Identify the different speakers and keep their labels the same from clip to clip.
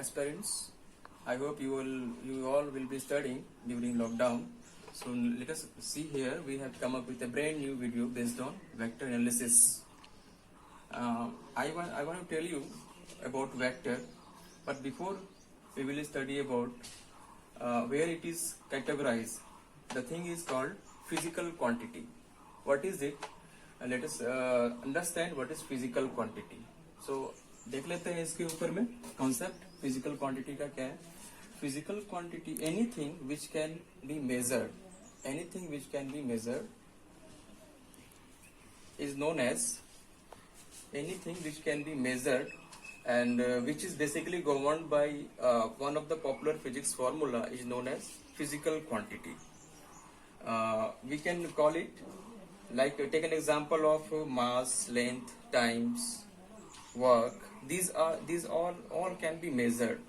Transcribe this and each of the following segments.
Speaker 1: aspirants. I hope you all will be studying during lockdown. So let us see here. We have come up with a brand new video based on vector analysis. I want to tell you about vector, but before we will study about where it is categorized. The thing is called physical quantity. What is it? Let us understand what is physical quantity. So देख लेते हैं इसके ऊपर में concept physical quantity का क्या है. Physical quantity anything which can be measured, anything which can be measured is known as anything which can be measured and which is basically governed by one of the popular physics formula is known as physical quantity. We can call it like take an example of mass, length, times, work. These all can be measured.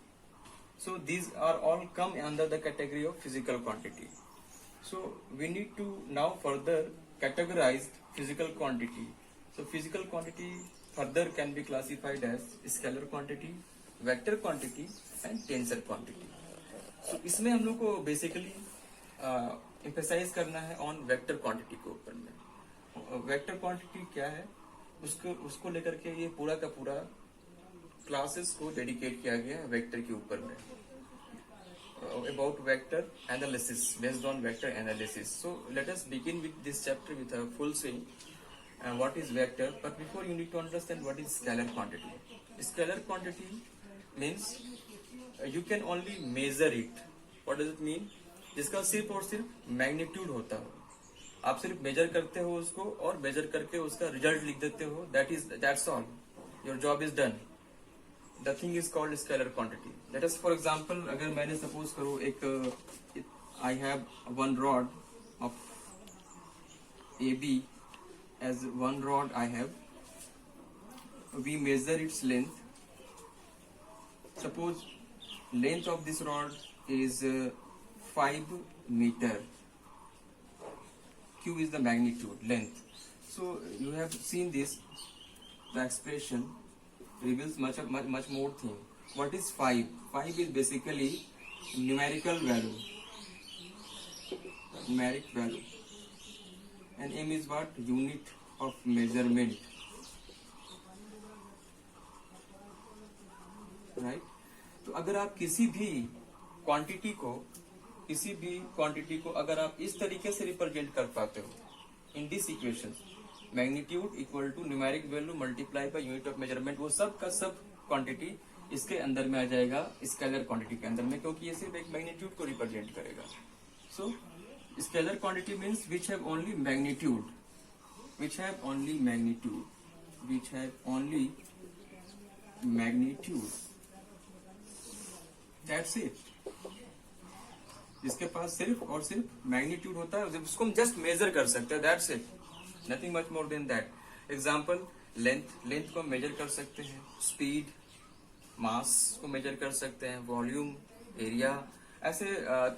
Speaker 1: So these are all come under the category of physical quantity. So we need to now further categorize physical quantity. So physical quantity further can be classified as scalar quantity, vector quantity and tensor quantity. So इसमें हम लोग को basically emphasize करना है on vector quantity के ऊपर में. Vector quantity क्या है, उसको लेकर के ये पूरा का पूरा क्लासेस को डेडिकेट किया गया है वेक्टर के ऊपर में. About vector analysis, based on vector analysis. So let us begin with this chapter with a full swing. What is vector? But before you need to understand what is scalar quantity. Scalar quantity means you can only measure it. What does it mean? जिसका सिर्फ और सिर्फ magnitude होता हो. आप सिर्फ major करते हो उसको और मेजर करके उसका रिजल्ट लिख देते हो. That's all. Your job is done. The thing is called scalar quantity. Let us for example, अगर मैंने suppose करो एक I have one rod of AB as one rod I have. We measure its length. Suppose length of this rod is 5 meter. Q is the magnitude, length. So you have seen this. The expression reveals much more thing. What is 5? 5 is basically numerical value. Numeric value. And M is what? Unit of measurement. Right? तो अगर आप किसी भी quantity को अगर आप इस तरीके से रिप्रेजेंट कर पाते हो in this equation, magnitude equal to numeric value multiply by unit of measurement, वो सब का सब क्वांटिटी इसके अंदर में आ जाएगा स्केलर क्वांटिटी के अंदर में, क्योंकि ये सिर्फ एक मैग्नीट्यूड को रिप्रेजेंट करेगा. So scalar quantity means which have only magnitude, that's it. जिसके पास सिर्फ और सिर्फ मैग्नीट्यूड होता है, उसको हम जस्ट मेजर कर सकते हैं. That's it, nothing much more than that. Example length को मेजर कर सकते हैं, स्पीड, मास को मेजर कर सकते हैं, वॉल्यूम, एरिया, ऐसे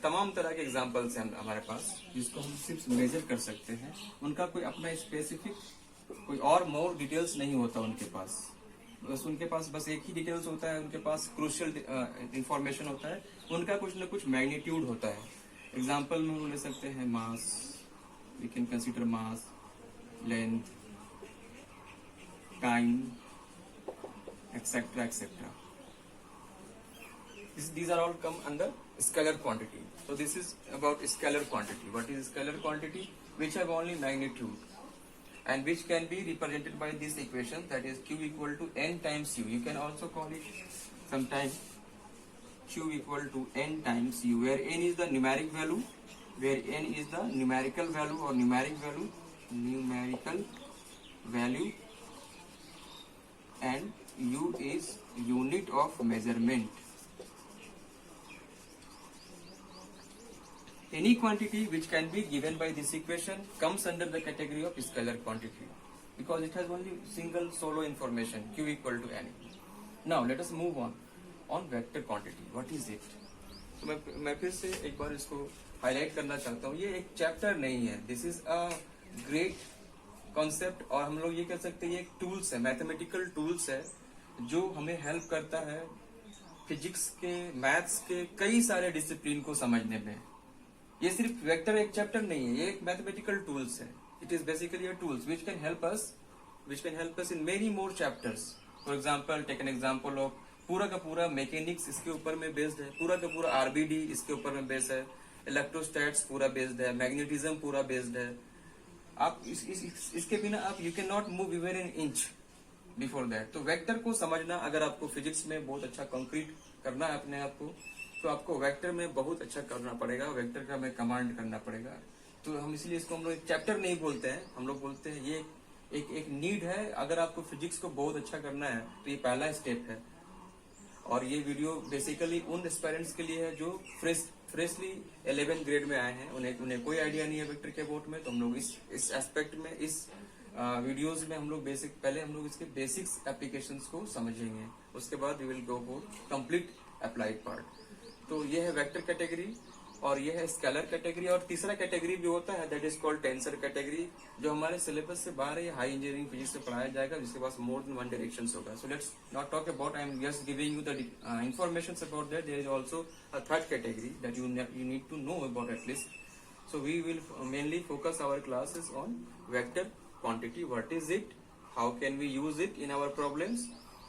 Speaker 1: तमाम तरह के एग्जाम्पल्स हैं हमारे पास जिसको हम सिर्फ मेजर कर सकते हैं. उनका कोई अपना स्पेसिफिक कोई और मोर डिटेल्स नहीं होता उनके पास. उनके पास बस एक ही डिटेल्स होता है, उनके पास क्रूशियल इंफॉर्मेशन होता है, उनका कुछ न कुछ मैग्नीट्यूड होता है. एग्जाम्पल में हम ले सकते हैं mass, we can consider mass, length, time, etc. These are all come under scalar quantity. So this is about scalar quantity. What is scalar quantity? Which have only magnitude and which can be represented by this equation, that is Q equal to N times U. You can also call it sometimes Q equal to N times U, where N is the numeric value, or numeric value, and U is unit of measurement. Any quantity which can be given by this equation comes under the category of scalar quantity because it has only single solo information, Q equal to N. Now let us move on vector quantity. What is it? तो मैं फिर से एक बार इसको highlight करना चाहता हूँ. ये एक चैप्टर नहीं है, this is a great concept, और हम लोग ये कह सकते हैं ये एक टूल्स है, मैथमेटिकल टूल्स है जो हमें हेल्प करता है फिजिक्स के, मैथ्स के कई सारे डिसिप्लिन को समझने में। ये सिर्फ वेक्टर एक चैप्टर नहीं है, ये एक मैथमेटिकल टूल्स है। It is basically a tools which can help us in many more chapters. For example, take an example of पूरा का पूरा मैकेनिक्स इसके ऊपर में बेस्ड है, पूरा का पूरा आरबीडी इसके ऊपर में बेस्ड है, इलेक्ट्रोस्टैट्स पूरा बेस्ड है, मैग्नेटिज्म पूरा बेस्ड है। आप इसके बिना आप you can not move even in inch before that. तो वेक्टर को समझना, अगर आपको फिजिक्स में बहुत अच्छा कंक्रीट करना है अपने आप को, तो आपको वेक्टर में बहुत अच्छा करना पड़ेगा, वेक्टर का में कमांड करना पड़ेगा। तो हम इसलिए इसको हम लोग एक चैप्टर नहीं बोलते हैं, हम लोग बोलते हैं ये एक नीड है। अगर आपको फिजिक्स को बहुत अच्छा करना है तो ये पहला स्टेप है। और ये वीडियो बेसिकली उन एस्पायरेंट्स के लिए है जो फ्रेशली 11th ग्रेड में आए हैं, उन्हें कोई आइडिया नहीं है वेक्टर के अबाउट में। तो हम लोग इस एस्पेक्ट में, इस वीडियोस में हम लोग पहले हम लोग इसके बेसिक्स एप्लीकेशंस को समझेंगे, उसके बाद we will go for complete applied part. तो ये है वेक्टर कैटेगरी और ये है स्केलर कैटेगरी। और तीसरा कैटेगरी भी होता है, that is called tensor category, जो हमारे सिलेबस से बाहर है, हाई इंजीनियरिंग फिजिक्स से पढ़ाया जाएगा, जिसके पास मोर देन वन डायरेक्शन होगा। So let's not talk about, I am just giving you the information about that. There is also a third category that you need to know about at least. So we will mainly focus our classes on vector quantity. What is it? How can we use it in our problems?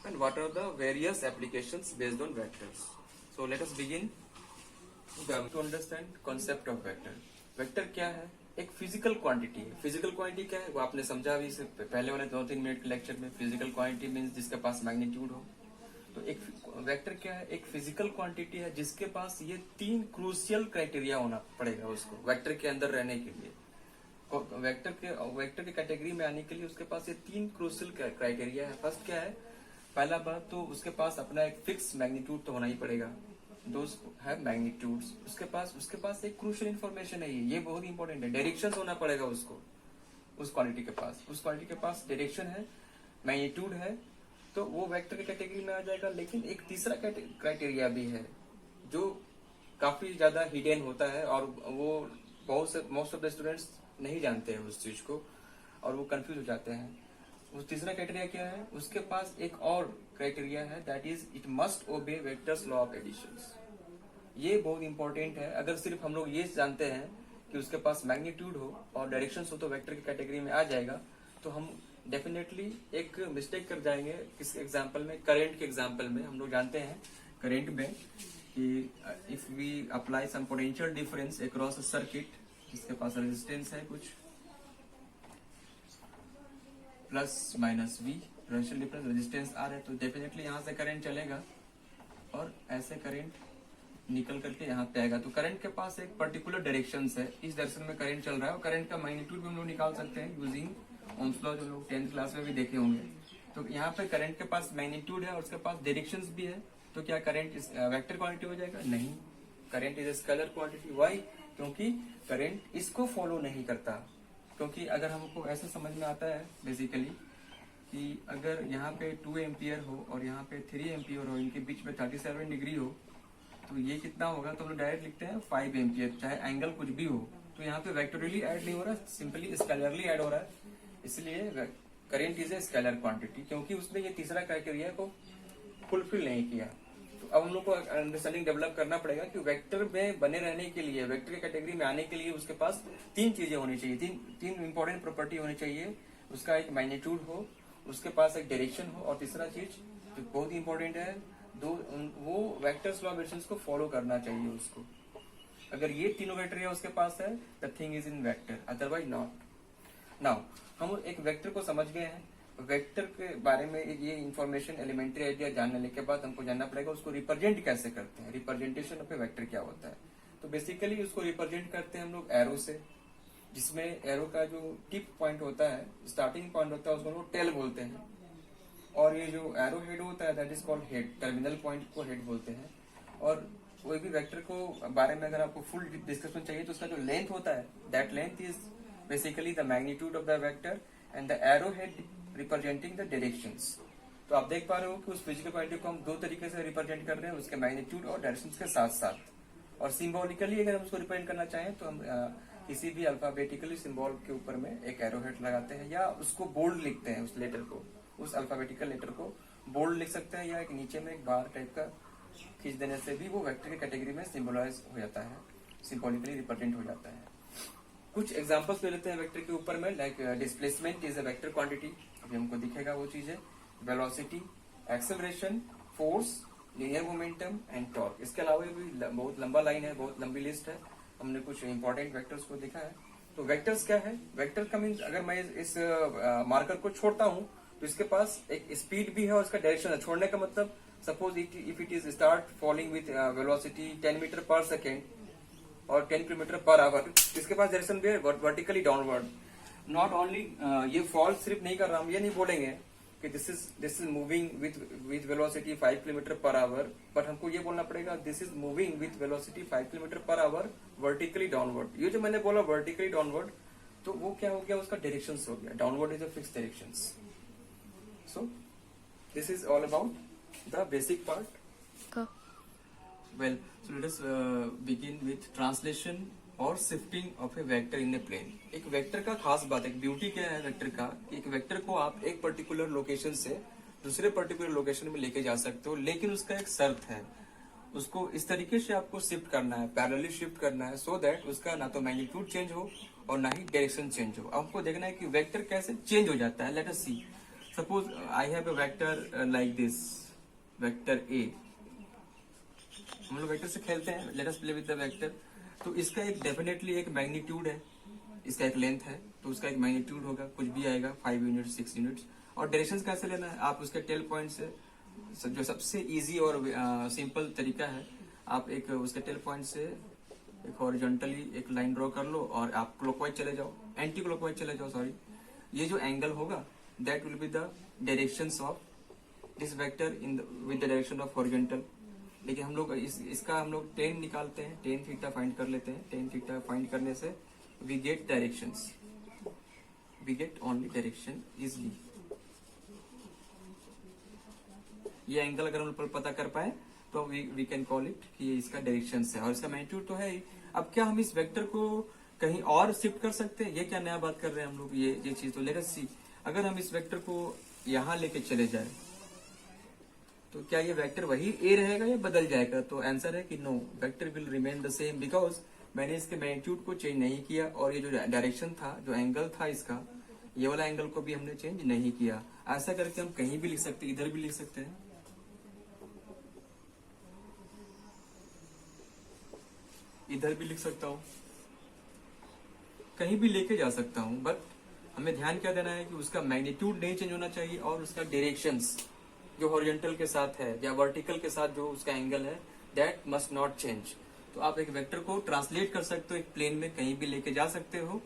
Speaker 1: And what are the various applications based on vectors? So let us begin to understand concept of vector. Vector क्या है? एक physical quantity है। Physical quantity क्या है वो आपने समझा भी इससे पहले वाले 2-3 मिनट के लेक्चर में। फिजिकल क्वांटिटी मीन्स जिसके पास मैग्नीट्यूड हो। तो एक वेक्टर क्या है? एक फिजिकल क्वांटिटी है जिसके पास ये 3 क्रूशियल क्राइटेरिया होना पड़ेगा उसको वेक्टर के अंदर रहने के लिए। वेक्टर के कैटेगरी में आने के लिए उसके पास ये 3 क्रूशियल क्राइटेरिया है। फर्स्ट क्या है? पहला बात तो उसके पास अपना एक फिक्स मैग्नीट्यूड तो होना ही पड़ेगा, दोज हैव मैग्नीट्यूड्स। उसके पास एक क्रूशियल इंफॉर्मेशन है, ये बहुत इंपॉर्टेंट है। डायरेक्शन होना पड़ेगा उसको, उस क्वांटिटी के पास। उस क्वांटिटी के पास डायरेक्शन है, मैग्नीट्यूड है, तो वो वेक्टर की कैटेगरी में आ जाएगा। लेकिन एक तीसरा क्राइटेरिया भी है जो काफी ज्यादा हिडन होता है और वो मोस्ट ऑफ द स्टूडेंट्स नहीं जानते हैं उस चीज को और वो कंफ्यूज हो जाते हैं। उस तीसरा क्राइटेरिया क्या है? उसके पास एक और क्राइटेरिया है, that is it must obey vectors law of additions. ये बहुत इंपॉर्टेंट है। अगर सिर्फ हम लोग ये जानते हैं कि उसके पास मैग्नीट्यूड हो और डायरेक्शन हो तो वेक्टर की कैटेगरी में आ जाएगा, तो हम डेफिनेटली एक मिस्टेक कर जाएंगे। किस एग्जाम्पल में? करंट के एग्जाम्पल में। हम लोग जानते हैं करंट में कि if we apply some potential difference across a circuit, इसके पास रेजिस्टेंस है कुछ plus minus V, potential difference resistance R है, तो डेफिनेटली यहाँ से करंट चलेगा और ऐसे करंट निकल करके यहाँ पे आएगा। तो करंट के पास एक पर्टिकुलर डायरेक्शन है, इस डायरेक्शन में करंट चल रहा है और करंट का मैग्नीट्यूड भी हम लोग निकाल सकते हैं यूजिंग ओम्स लॉ, जो लोग 10th क्लास में भी देखे होंगे। तो यहाँ पे करंट के पास मैग्नीट्यूड है और उसके पास डायरेक्शंस भी है, तो क्या करंट वेक्टर क्वांटिटी हो जाएगा? नहीं, current is a scalar quantity. Why? क्योंकि करंट इसको फॉलो नहीं करता। क्योंकि अगर हमको ऐसे समझ में आता है बेसिकली कि अगर यहाँ पे 2 एम्पियर हो और यहाँ पे 3 एम्पियर हो, इनके बीच में 37 डिग्री हो, तो ये कितना होगा? तो हम लोग डायरेक्ट लिखते हैं 5 एम्पियर, चाहे एंगल कुछ भी हो। तो यहाँ पे वेक्टोरियली ऐड नहीं हो रहा, सिंपली स्केलरली ऐड हो रहा है। इसलिए current is a scalar quantity, क्योंकि उसने ये तीसरा क्राइटेरिया को फुलफिल नहीं किया। तो अब हम लोग को अंडरस्टैंडिंग डेवलप करना पड़ेगा कि वेक्टर में बने रहने के लिए, वेक्टर की कैटेगरी में आने के लिए उसके पास 3 चीजें होनी चाहिए, तीन इंपॉर्टेंट प्रॉपर्टी होनी चाहिए। उसका एक मैग्नीट्यूड हो, उसके पास एक डायरेक्शन हो और तीसरा चीज जो बहुत इंपॉर्टेंट है, वो वेक्टर्स लॉ ऑफ एडिशंस को फॉलो करना चाहिए उसको। अगर ये तीनों क्राइटेरिया उसके पास है, the thing is in vector, otherwise not. Now हम एक वेक्टर को समझ गए हैं। वेक्टर के बारे में ये इंफॉर्मेशन एलिमेंट्री आइडिया जानने के बाद हमको जानना पड़ेगा उसको रिप्रेजेंट कैसे करते हैं, रिप्रेजेंटेशन ऑफ ए वेक्टर क्या होता है। तो बेसिकली उसको रिप्रेजेंट करते हैं हम लोग एरो से, जिसमें एरो का जो टिप पॉइंट होता है, स्टार्टिंग पॉइंट होता है, उसको हम लोग टेल बोलते हैं। और ये जो एरो हेड होता है, that is called head, terminal point को हेड बोलते हैं। और कोई भी वेक्टर को बारे में अगर आपको फुल डिस्कशन चाहिए तो उसका जो लेंथ होता है, that length is basically the magnitude of the vector and the arrowhead representing the directions। तो आप देख पा रहे हो कि उस फिजिकल क्वांटिटी को हम 2 तरीके से रिप्रेजेंट कर रहे हैं, उसके मैग्नीट्यूड और डायरेक्शंस के साथ साथ। और सिंबॉलिकली अगर हम उसको रिप्रेजेंट करना चाहें तो हम किसी भी अल्फाबेटिकली सिंबल के ऊपर में एक एरोहेड लगाते हैं या उसको बोल्ड लिखते हैं, उस लेटर को, उस अल्फाबेटिकल लेटर को बोल्ड लिख सकते हैं, या एक नीचे में एक बार टाइप का खींच देने से भी वो वेक्टर की कैटेगरी में सिंबलाइज हो जाता है, सिंबॉलिकली रिप्रेजेंट हो जाता है। कुछ एग्जांपल्स ले लेते हैं वेक्टर के ऊपर में, like displacement is a vector quantity, अभी हमको दिखेगा वो चीजें, velocity, acceleration, force, linear momentum and torque. इसके अलावा भी बहुत लंबा लाइन है, बहुत लंबी लिस्ट है, हमने कुछ इंपॉर्टेंट वेक्टर्स को देखा है। तो वेक्टर्स क्या है? वेक्टर का मीन्स अगर मैं इस मार्कर को छोड़ता हूँ तो इसके पास एक स्पीड भी है और इसका डायरेक्शन है। छोड़ने का मतलब suppose if it is start falling with velocity 10 metre पर सेकेंड और 10 किलोमीटर पर आवर, इसके पास डायरेक्शन भी है वर्टिकली डाउनवर्ड। नॉट ओनली ये फॉल सिर्फ नहीं कर रहा, हम ये नहीं बोलेंगे कि this is moving with velocity 5 kilometre per hour, but हमको ये बोलना पड़ेगा this is moving with velocity 5 kilometre per hour vertically downward. ये जो मैंने बोला वर्टिकली डाउनवर्ड, तो वो क्या हो गया, उसका डायरेक्शन हो गया। Downward is a fix direction. So this is all about the basic part. Well, so let us begin with translation और shifting of a vector in a plane। एक वेक्टर का खास बात, एक ब्यूटी क्या है वेक्टर का, कि एक वेक्टर को आप एक पर्टिकुलर लोकेशन से दूसरे पर्टिकुलर लोकेशन में लेके जा सकते हो, लेकिन उसका एक शर्त है, उसको इस तरीके से आपको शिफ्ट करना है, पैरेलली शिफ्ट करना है, सो दैट उसका ना तो मैग्नीट्यूड चेंज हो और ना ही डायरेक्शन चेंज हो। आपको देखना है कि वेक्टर कैसे चेंज हो जाता है। Let us see, suppose I have a vector like this, vector A. हम लोग वेक्टर से खेलते हैं, let us play with the vector. तो इसका एक डेफिनेटली एक मैग्नीट्यूड है, इसका एक लेंथ है, तो उसका एक मैग्नीट्यूड होगा, कुछ भी आएगा 5 यूनिट्स 6 यूनिट्स। और डायरेक्शन कैसे लेना है, आप उसके टेल पॉइंट से, जो सबसे इजी और सिंपल तरीका है, आप एक उसके टेल पॉइंट से एक हॉरिजॉन्टली एक लाइन ड्रॉ कर लो और आप क्लॉकवाइज चले जाओ, एंटी क्लॉकवाइज चले जाओ, सॉरी। ये जो एंगल होगा that will be the directions of this vector in with the direction of horizontal. लेकिन हम लोग इसका हम लोग टेन निकालते हैं, टेन थीटा फाइंड कर लेते हैं। टेन थीटा फाइंड करने से we get directions, we get only direction easily. ये एंगल अगर हम लोग पता कर पाए तो वी कैन कॉल इट कि ये इसका डायरेक्शन है और इसका मैग्नीट्यूड तो है ही। अब क्या हम इस वेक्टर को कहीं और शिफ्ट कर सकते हैं? ये क्या नया बात कर रहे हैं हम लोग, ये चीज तो लेट अस सी। अगर हम इस वेक्टर को यहां लेके चले जाए तो क्या ये वेक्टर वही ए रहेगा या बदल जाएगा? तो आंसर है कि no, vector will remain the same, because मैंने इसके मैग्नीट्यूड को चेंज नहीं किया और ये जो डायरेक्शन था, जो एंगल था इसका, ये वाला एंगल को भी हमने चेंज नहीं किया। ऐसा करके हम कहीं भी लिख सकते, इधर भी लिख सकते हैं, इधर भी लिख सकता हूँ, कहीं भी लेके जा सकता हूँ, बट हमें ध्यान क्या देना है कि उसका मैग्नीट्यूड नहीं चेंज होना चाहिए और उसका डायरेक्शंस जो हॉरिजॉन्टल के साथ है या वर्टिकल के साथ जो उसका एंगल है दैट मस्ट नॉट चेंज। तो आप एक वेक्टर को ट्रांसलेट कर सकते हो, एक प्लेन में कहीं भी लेके जा सकते हो,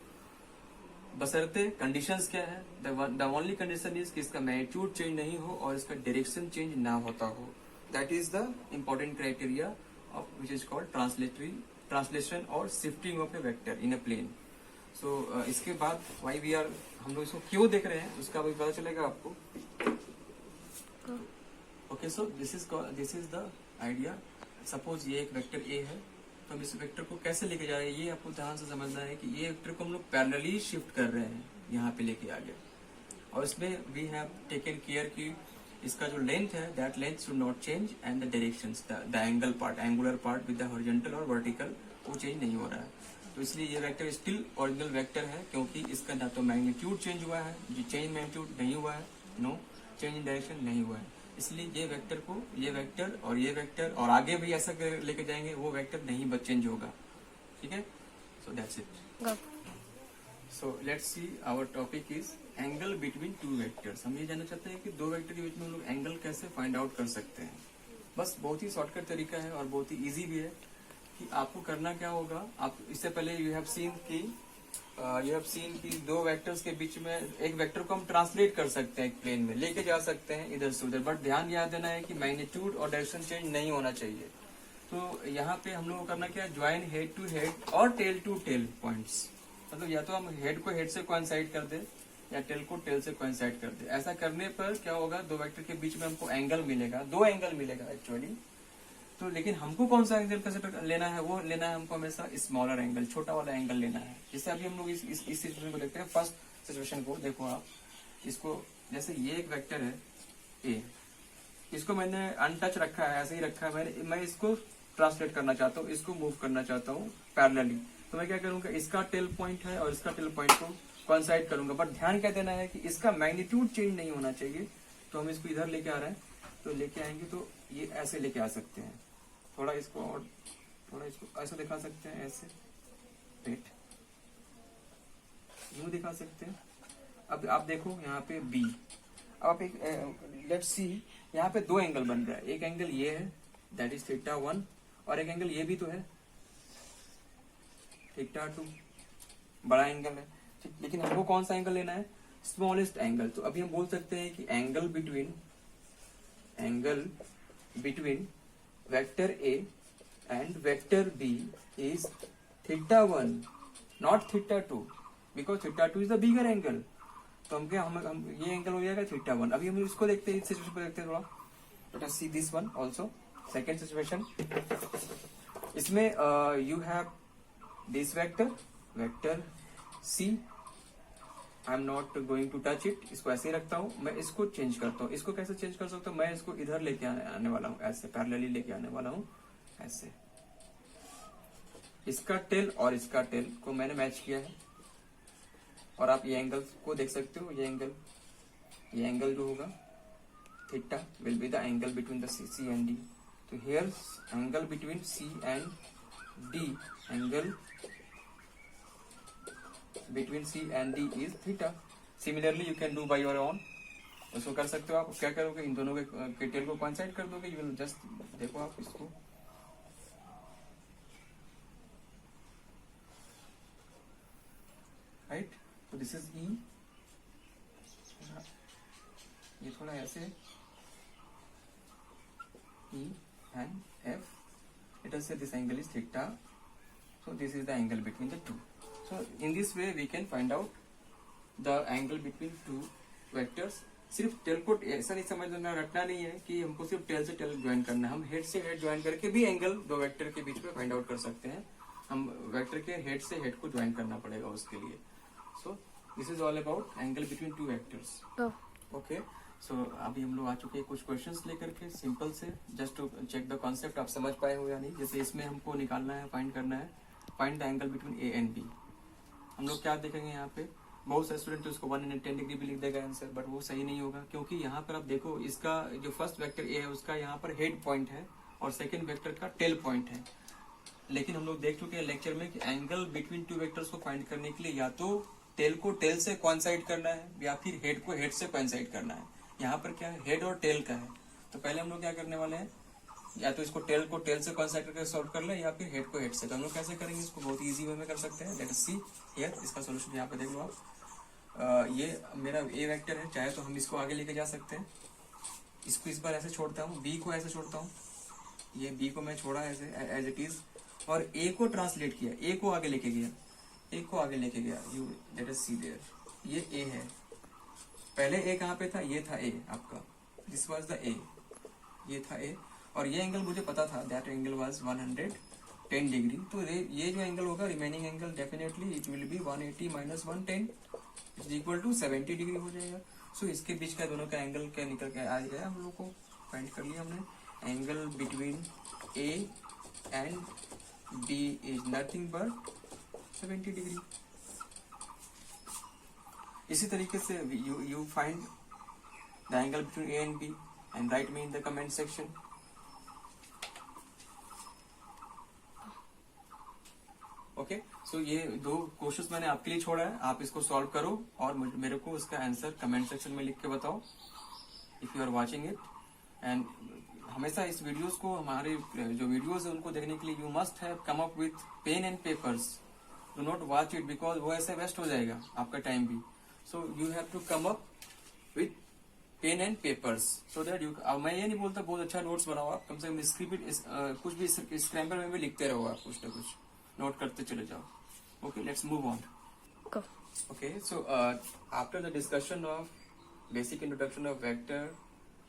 Speaker 1: बशर्ते कंडीशंस क्या है, द ओनली कंडीशन इज कि इसका मैग्नीट्यूड चेंज नहीं हो और इसका डायरेक्शन चेंज ना होता हो। That is the important criteria of which is called translation और shifting of a vector in a plane. So इसके बाद वाई वी आर, हम लोग इसको क्यों देख रहे हैं उसका भी पता चलेगा आपको। Okay, so this is the idea. Suppose ये एक वेक्टर ए है, तो हम इस वेक्टर को कैसे लेके जा रहे हैं ये आपको ध्यान से समझना है कि ये वेक्टर को हम लोग पैरेलली शिफ्ट कर रहे हैं यहाँ पे लेके आगे, और इसमें वी हैव टेकन केयर कि इसका जो लेंथ है that length should not change and the directions, the angle part, angular part with the horizontal और वर्टिकल, वो चेंज नहीं हो रहा है। तो इसलिए ये वेक्टर स्टिल ओरिजिनल वेक्टर है, क्योंकि इसका ना तो मैग्नीट्यूड चेंज हुआ है, चेंज मैग्नीट्यूड नहीं हुआ है, नो चेंज इन डायरेक्शन नहीं हुआ है। इसलिए ये वेक्टर को, ये वेक्टर और आगे भी ऐसा लेके जाएंगे, वो वेक्टर नहीं चेंज होगा। ठीक है, so that's it. So let's see, our topic is angle between two vectors. हम ये जानना चाहते हैं कि दो वेक्टर के बीच में हम लोग एंगल कैसे फाइंड आउट कर सकते हैं। बस बहुत ही शॉर्टकट तरीका है और बहुत ही इजी भी है कि आपको करना क्या होगा। आप इससे पहले यू हैव सीन कि दो वेक्टर्स के बीच में एक वेक्टर को हम ट्रांसलेट कर सकते हैं, एक प्लेन में लेके जा सकते हैं इधर से उधर, बट ध्यान याद देना है कि मैग्नीट्यूड और डायरेक्शन चेंज नहीं होना चाहिए। तो यहाँ पे हम लोग को करना क्या है, ज्वाइन हेड टू हेड और टेल टू टेल पॉइंट्स। मतलब या तो हम हेड को हेड से कोइंसाइड कर दे या टेल को टेल से कोइंसाइड कर दे। ऐसा करने पर क्या होगा, दो वेक्टर के बीच में हमको एंगल मिलेगा, दो एंगल मिलेगा एक्चुअली। तो लेकिन हमको कौन सा एंगल कंसिडर लेना है, वो लेना है हमको हमेशा स्मॉलर एंगल, छोटा वाला एंगल लेना है। जैसे अभी हम लोग इस सिचुएशन को देखते हैं, फर्स्ट सिचुएशन को देखो आप, इसको जैसे ये एक वेक्टर है ए, इसको मैंने अनटच रखा है, ऐसे ही रखा है। मैं इसको ट्रांसलेट करना चाहता हूँ, इसको मूव करना चाहता हूँ पैरेलली। तो मैं क्या करूंगा, इसका टेल पॉइंट है और इसका टेल पॉइंट को कोइंसाइड करूंगा। बट ध्यान क्या देना है कि इसका मैग्नीट्यूड चेंज नहीं होना चाहिए। तो हम इसको इधर लेके आ रहे हैं, तो लेके आएंगे तो ये ऐसे लेके आ सकते हैं। थोड़ा इसको और थोड़ा इसको ऐसे दिखा सकते हैं, ऐसे वेट यूं दिखा सकते हैं। अब आप देखो यहाँ पे बी, अब एक लेट्स सी, यहाँ पे दो एंगल बन रहा है। एक एंगल ये है दैट इज थीटा 1 और एक एंगल ये भी तो है थीटा 2, बड़ा एंगल है ठीक। लेकिन हमको कौन सा एंगल लेना है, स्मॉलेस्ट एंगल। तो अभी हम बोल सकते हैं कि angle between vector A and vector B is theta 1 not theta 2, because theta 2 is the bigger angle. तो हम क्या हम ये एंगल हो जाएगा थीटा 1। अभी हम इसको देखते हैं, इस सिचुएशन को देखते हैं थोड़ा। Let us see this one also, second situation. इसमें you have this vector C, I am not going to touch it. इसको ऐसे ही रखता हूं। मैं इसको चेंज करता हूं। इसको कैसे चेंज कर सकता हूं, मैं इसको इधर लेके आने वाला हूं, ऐसे पैरेलली लेके आने वाला हूं, ऐसे। इसका टेल और इसका टेल को मैंने मैच किया है। और आप ये एंगल को देख सकते हो, ये एंगल जो होगा theta will be the angle between the C and D. तो here angle between C and D, angle between C and D is theta. Similarly you can do by your own. उसको कर सकते हो आप। क्या करोगे, इन दोनों के टेल को कोइंसाइड कर दोगे। यू विल जस्ट देखो आप इसको, राइट। तो दिस इज ई, ये थोड़ा ऐसे E and F. Let us say this angle is theta, so this is the angle between the two. So in this way we can find out the angle between two vectors. सिर्फ tell को ऐसा नहीं समझना, रटना नहीं है कि हमको सिर्फ टेल से टेल ज्वाइन करना है। हम हेड से हेड ज्वाइन करके भी एंगल दो वेक्टर के बीच में फाइंड आउट कर सकते हैं। हम वेक्टर के हेड से हेड को ज्वाइन करना पड़ेगा उसके लिए। So this is all about angle between two vectors. Okay, so अभी हम लोग आ चुके हैं कुछ क्वेश्चंस लेकर के, सिंपल से, just to check the concept आप समझ पाए हो या नहीं। जैसे इसमें हमको निकालना है, फाइंड करना है, find the angle between A and B. हम लोग क्या देखेंगे यहाँ पे, बहुत सारे स्टूडेंट उसको 110 डिग्री भी लिख देगा आंसर, बट वो सही नहीं होगा। क्योंकि यहाँ पर आप देखो, इसका जो फर्स्ट वेक्टर ए है उसका यहाँ पर हेड पॉइंट है और सेकंड वेक्टर का टेल पॉइंट है। लेकिन हम लोग देख चुके हैं लेक्चर में कि एंगल बिटवीन टू वेक्टर्स को फाइंड करने के लिए या तो टेल को टेल से कोइंसाइड करना है या फिर हेड को हेड से कोइंसाइड करना है। यहाँ पर क्या है, हेड और टेल का है। तो पहले हम लोग क्या करने वाले हैं, या तो इसको टेल को टेल से कोइंसाइड करके सॉल्व कर ले या फिर हेड को हेड से। तो हम लोग कैसे करेंगे इसको, बहुत इजी वे में कर सकते हैं। लेट अस सी हियर, इसका सॉल्यूशन यहाँ पे देख लो आप। ये मेरा ए वेक्टर है, चाहे तो हम इसको आगे लेके जा सकते हैं। इसको इस बार ऐसे छोड़ता हूँ, बी को ऐसे छोड़ता हूँ, ये बी को मैं छोड़ा ऐसे एज इट इज, और ए को ट्रांसलेट किया, ए को आगे लेके गया, you let us see there, ये ए है। पहले ए कहाँ पे था, ये था ए आपका, दिस वाज द ए, ये था ए। और ये एंगल मुझे पता था, दैट एंगल वाज 110 डिग्री। तो ये जो एंगल होगा, remaining angle definitely it will be 180 minus 110 is equal to 70 degree हो जाएगा। सो इसके बीच का दोनों का एंगल क्या निकल के आ गया, हम लोग को फाइंड कर लिया हमने। Angle between A and B is nothing but 70 degree. इसी तरीके से you find the angle between A and B and write me in the comment section. Okay, so ये दो क्वेश्चंस मैंने आपके लिए छोड़ा है, आप इसको सॉल्व करो और मेरे को उसका आंसर कमेंट सेक्शन में लिख के बताओ if you are watching it. And हमेशा इस वीडियोस को, हमारे जो वीडियोस है उनको देखने के लिए you must have come up with pen and papers. Do not watch it because वो ऐसे वेस्ट हो जाएगा आपका टाइम भी। So you have to come up with pen and papers so that you, मैं ये नहीं बोलता बहुत अच्छा नोट्स बनाओ आप, कम से कम स्क्रिप्ट कुछ भी स्क्रैम्बल में भी लिखते रहो आप, कुछ ना कुछ नोट करते चले जाओ। Okay, let's move on. Okay, so after the discussion of basic introduction of vector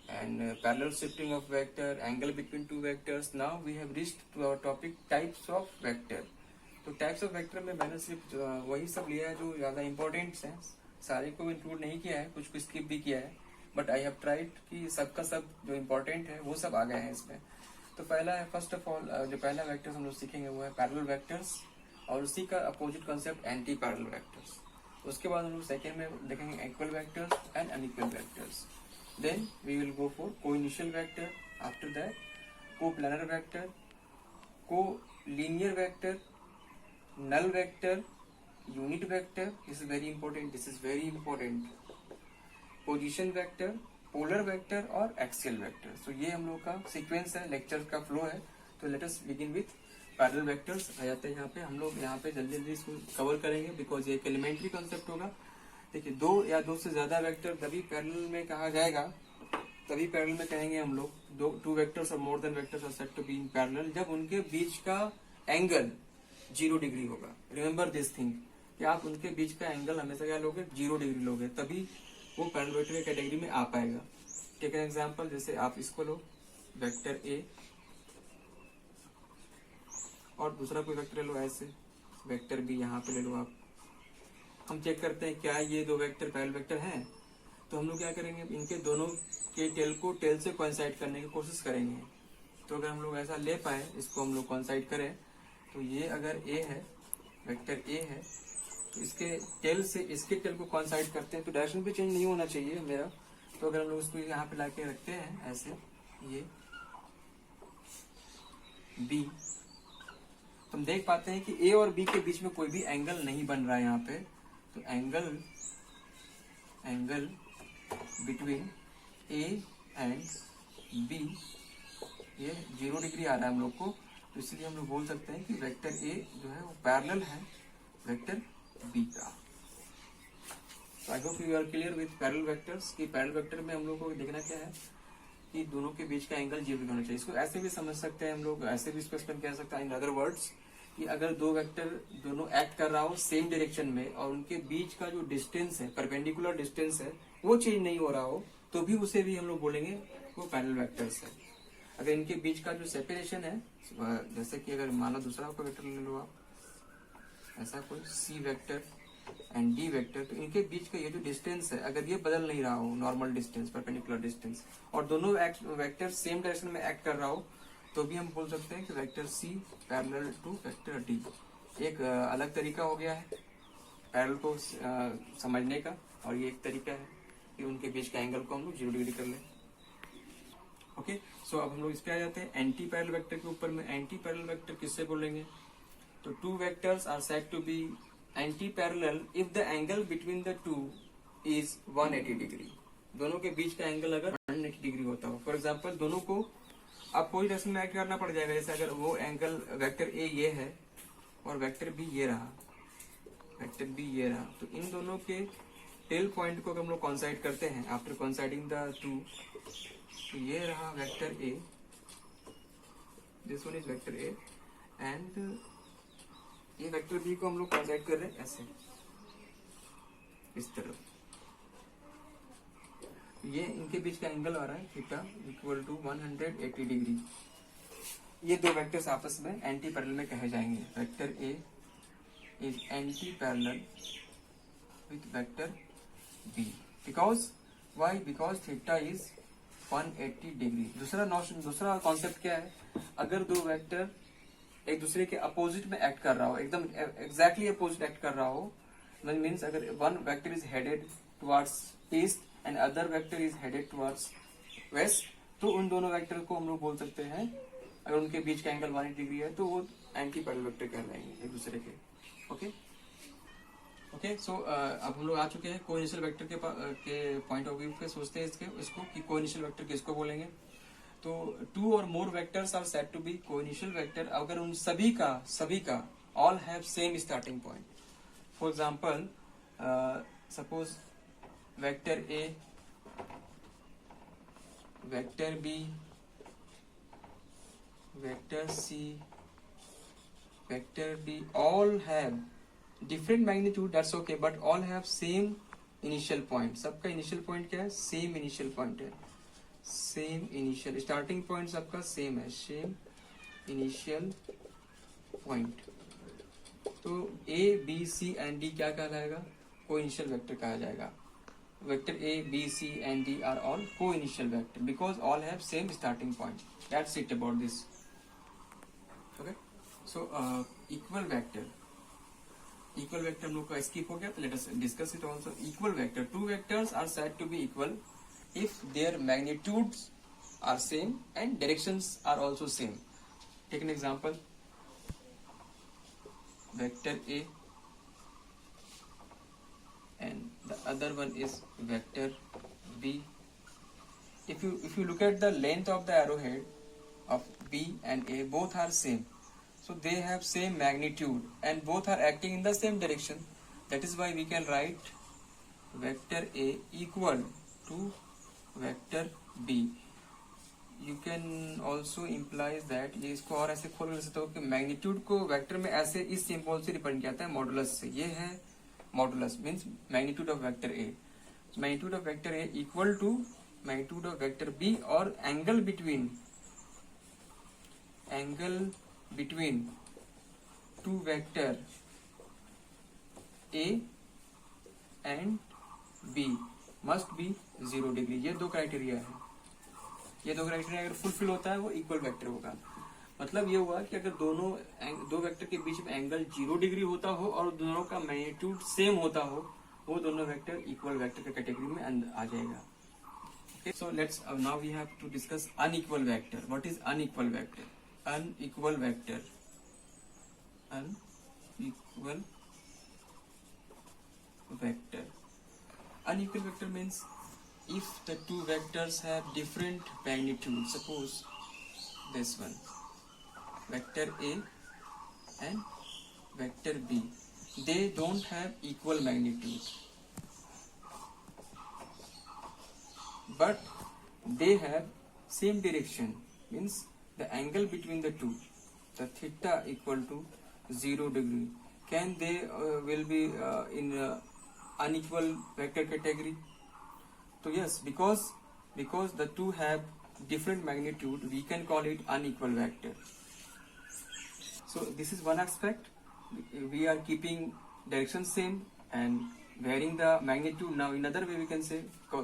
Speaker 1: and parallel shifting of vector, angle between two vectors, now we have reached to our topic types of vector. तो types of vector में मैंने सिर्फ वही सब लिया है जो ज्यादा इंपॉर्टेंट है, सारे को इंक्लूड नहीं किया है, कुछ को स्किप भी किया है। बट आई हैव ट्राइड कि सबका सब जो इम्पोर्टेंट है वो सब आ गए हैं इसमें। तो पहला है, फर्स्ट ऑफ ऑल जो पहला वेक्टर्स हम लोग सीखेंगे वो है पैरेलल वेक्टर्स, और उसी का opposite concept anti parallel vectors. उसके बाद हम लोग सेकेंड में देखेंगे equal vectors and unequal vectors. Then we will go for coinitial vector, after that coplanar vector, collinear vector, null vector, unit vector, this is very important, this is very important, position vector, polar vector और axial vector। so ये हम लोग का sequence है, lecture का flow है। तो let us begin with parallel vectors. आ जाते हैं यहाँ पे, हम लोग यहाँ पे जल्दी जल्दी इसको कवर करेंगे बिकॉज ये एक एलिमेंट्री कॉन्सेप्ट होगा। देखिए, दो या दो से ज्यादा वेक्टर तभी पैरेलल में कहा जाएगा, तभी पैरेलल में कहेंगे हम लोग। टू वेक्टर्स और more than vectors are said to be in parallel जब उनके बीच का एंगल 0 डिग्री होगा। रिमेम्बर दिस थिंग कि आप उनके बीच का एंगल हमेशा क्या लोगे, 0 डिग्री लोगे, तभी वो पैरेलल वेक्टर की कैटेगरी में आ पाएगा। टेक एन एग्जांपल, जैसे आप इसको लो वेक्टर ए और दूसरा कोई वेक्टर ले लो ऐसे, वेक्टर बी यहाँ पे ले लो आप। हम चेक करते हैं क्या ये दो वेक्टर पैरेलल वेक्टर हैं। तो हम लोग क्या करेंगे, इनके दोनों के टेल को टेल से कोइंसाइड करने की कोशिश करेंगे। तो अगर हम लोग ऐसा ले पाए, इसको हम लोग कोइंसाइड करें, तो ये अगर ए है, वेक्टर ए है, तो इसके टेल से इसके टेल को कोइंसाइड करते हैं तो डायरेक्शन भी चेंज नहीं होना चाहिए मेरा। तो अगर हम लोग इसको यहाँ पे लाके रखते हैं ऐसे, ये बी, तो हम देख पाते हैं कि ए और बी के बीच में कोई भी एंगल नहीं बन रहा है यहाँ पे। तो angle between A and B ये 0 डिग्री आ रहा है हम लोग को। तो इसलिए हम लोग बोल सकते हैं कि वेक्टर ए जो है वो पैरेलल है वेक्टर बी का। तो I hope you are clear with parallel vectors कि पैरेलल वेक्टर में हम लोग को देखना क्या है कि दोनों के बीच का एंगल 0 डिग्री होना चाहिए। इसको ऐसे भी समझ सकते हैं हम लोग, ऐसे भी इसको एक्सप्लेन कर सकते हैं इन अदर वर्ड्स कि अगर दो वेक्टर दोनों एक्ट कर रहा हो सेम डायरेक्शन में और उनके बीच का जो डिस्टेंस है, परपेंडिकुलर डिस्टेंस है, वो चेंज नहीं हो रहा हो, तो भी उसे भी हम लोग बोलेंगे वो पैरेलल वेक्टर्स है। अगर इनके बीच का जो सेपरेशन है, जैसे कि अगर मानो दूसरा कोई वेक्टर ले लो आप, ऐसा कोई C vector and D vector, तो इनके बीच का ये जो डिस्टेंस है अगर ये बदल नहीं रहा हो, नॉर्मल डिस्टेंस, परपेंडिकुलर डिस्टेंस, और दोनों वेक्टर सेम डायरेक्शन में एक्ट कर रहा हो, तो भी हम बोल सकते हैं कि vector C parallel to vector D. एक अलग तरीका हो गया है पैरेलल को समझने का, और ये एक तरीका है कि उनके बीच का एंगल को हम लोग 0 डिग्री कर लें। ओके, सो अब हम लोग इस पे आ जाते हैं एंटी पैरेलल वेक्टर के ऊपर में। एंटी पैरेलल वेक्टर किससे बोलेंगे, तो two vectors are said to be anti parallel if the angle between the two is 180 degree. दोनों के बीच का एंगल अगर 180 डिग्री होता हो, फॉर एग्जाम्पल दोनों को अब कोई डायरेक्शन में एक्ट करना पड़ जाएगा। जैसे अगर वो एंगल वेक्टर ए ये है और वेक्टर बी ये रहा, वेक्टर बी ये रहा, तो इन दोनों के टेल पॉइंट को हम लोग कोइंसाइड करते हैं आफ्टर कोइंसाइडिंग द टू। तो ये रहा vector A, this one is vector A, and ये वेक्टर बी को हम लोग कोइंसाइड कर रहे हैं ऐसे, इस तरह। ये इनके बीच का एंगल आ रहा है थीटा इक्वल टू 180 डिग्री। ये दो वेक्टर्स आपस में एंटी पैरेलल में कहे जाएंगे। Vector A is anti parallel with vector B because why, because theta is 180 degree. दूसरा कॉन्सेप्ट क्या है, अगर दो वेक्टर एक दूसरे के अपोजिट में एक्ट कर रहा हो, एकदम एग्जैक्टली अपोजिट एक्ट कर रहा हो, मीन्स अगर one vector is headed towards east and other vector is headed towards waste, तो उन दोनों वेक्टर को हम लोग बोल सकते हैं, अगर उनके बीच का एंगल 180 डिग्री है तो वो एंटी पैरेलल वेक्टर कहलाएंगे एक दूसरे के। ओके ओके, सो अब हम लोग आ चुके हैं कोइनिशियल वेक्टर के पॉइंट ऑफ व्यू पे। सोचते हैं इसको कि कोइनिशियल वेक्टर किसको बोलेंगे। तो टू और more vectors are said to be coinitial vector अगर उन सभी का all have same starting point. For example suppose vector A, vector B, vector C, vector D all have different magnitude, that's okay, but all have same initial point। सबका initial point क्या है, same initial point है, same initial starting point सबका same है, same initial point। तो A, B, C and D क्या कहलाएगा, कोइनिशियल vector कहा जाएगा। vector A, B, C and D are all co-initial vector because all have same starting point. That's it about this. Okay. So equal vector हम लोग का skip हो गया, तो let us discuss it also. Equal vector, two vectors are said to be equal if their magnitudes are same and directions are also same. Take an example. Vector A and the other one is vector B. If you look at the length of the arrowhead of B and A, both are same, so they have same magnitude and both are acting in the same direction. That is why we can write vector A equal to vector B. You can also implies that, ये इसको और ऐसे खोल सकते हो कि magnitude को vector में ऐसे इस सिंबल से रिप्रेजेंट किया जाता है मॉडुलस से. ये है modulus means magnitude of vector A. Magnitude of vector A equal to magnitude of vector B और angle between two vector A and B must be 0 degree. ये दो क्राइटेरिया है. ये दो क्राइटेरिया अगर फुलफिल होता है वो इक्वल वेक्टर होगा. मतलब ये हुआ कि अगर दो वेक्टर के बीच में एंगल 0 डिग्री होता हो और दोनों का मैग्नीट्यूड सेम होता हो, वो दोनों वेक्टर इक्वल वेक्टर के कैटेगरी में आ जाएगा. Okay, so let's now we have to discuss unequal vector. What is unequal vector? Unequal vector means if the two vectors have different magnitude. Suppose this one, vector A and vector B, they don't have equal magnitude, but they have same direction, means the angle between the two, the theta equal to 0 degree. Can they will be in unequal vector category? So yes, because the two have different magnitude, we can call it unequal vector. So this is one aspect. We are keeping direction same and varying the magnitude. Now in other way we can say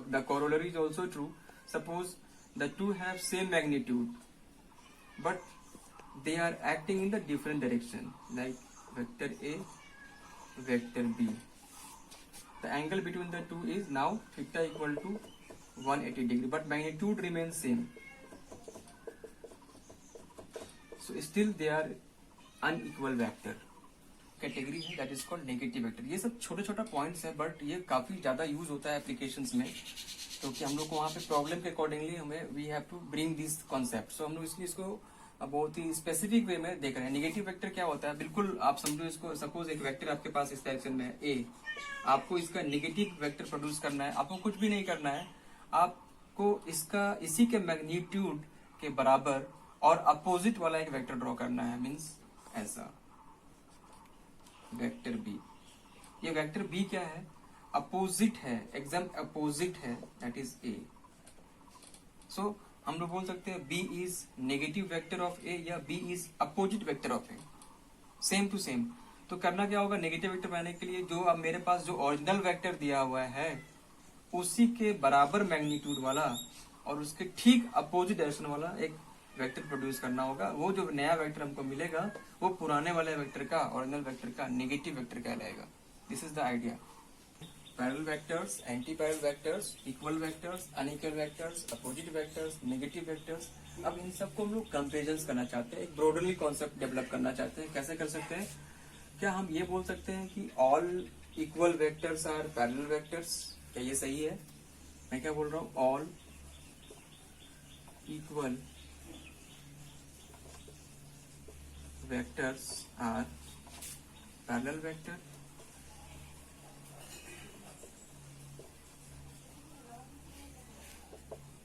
Speaker 1: the corollary is also true. Suppose the two have same magnitude, but they are acting in the different direction, like vector A, vector B. The angle between the two is now theta equal to 180 degree, but magnitude remains same. So still they are unequal vector category है, that is called negative vector. ये सब छोटे छोटा points है, but ये काफी ज्यादा use होता है एप्लीकेशंस में, क्योंकि हम लोग को वहाँ पे प्रॉब्लम के अकॉर्डिंगली हमें we have to bring this concept. So हम लोग इसलिए इसको बहुत ही स्पेसिफिक वे में देख रहे हैं. नेगेटिव वेक्टर क्या होता है, बिल्कुल आप समझो इसको. सपोज एक वेक्टर आपके पास इस डायरेक्शन में है ए, आपको इसका नेगेटिव वेक्टर प्रोड्यूस करना है. आपको कुछ भी नहीं करना है, आपको इसका इसी के मैग्नीट्यूड के बराबर और अपोजिट वाला एक वेक्टर ड्रॉ करना है. मीन्स ऐसा वेक्टर बी. ये वेक्टर बी क्या है, अपोजिट है, एग्जाम अपोजिट है, दैट इज ए. सो हम लोग बोल सकते हैं B is negative vector of A या B is opposite vector of A, same to same. तो करना क्या होगा, नेगेटिव वेक्टर बनाने के लिए जो अब मेरे पास जो ओरिजिनल वेक्टर दिया हुआ है उसी के बराबर मैग्नीट्यूड वाला और उसके ठीक अपोजिट डायरेक्शन वाला एक वेक्टर प्रोड्यूस करना होगा. वो जो नया वेक्टर हमको मिलेगा वो पुराने वाले वेक्टर का, ओरिजिनल वेक्टर का नेगेटिव वेक्टर कहलाएगा. This is the idea. Parallel vectors, anti parallel vectors, equal vectors, unequal vectors, opposite vectors, negative vectors. अब इन सबको हम लोग कंपेरिजन करना चाहते हैं, एक ब्रॉडली कॉन्सेप्ट डेवलप करना चाहते हैं. कैसे कर सकते हैं, क्या हम ये बोल सकते हैं कि all equal vectors are parallel vectors? क्या ये सही है? मैं क्या बोल रहा हूँ, all equal vectors are parallel vector.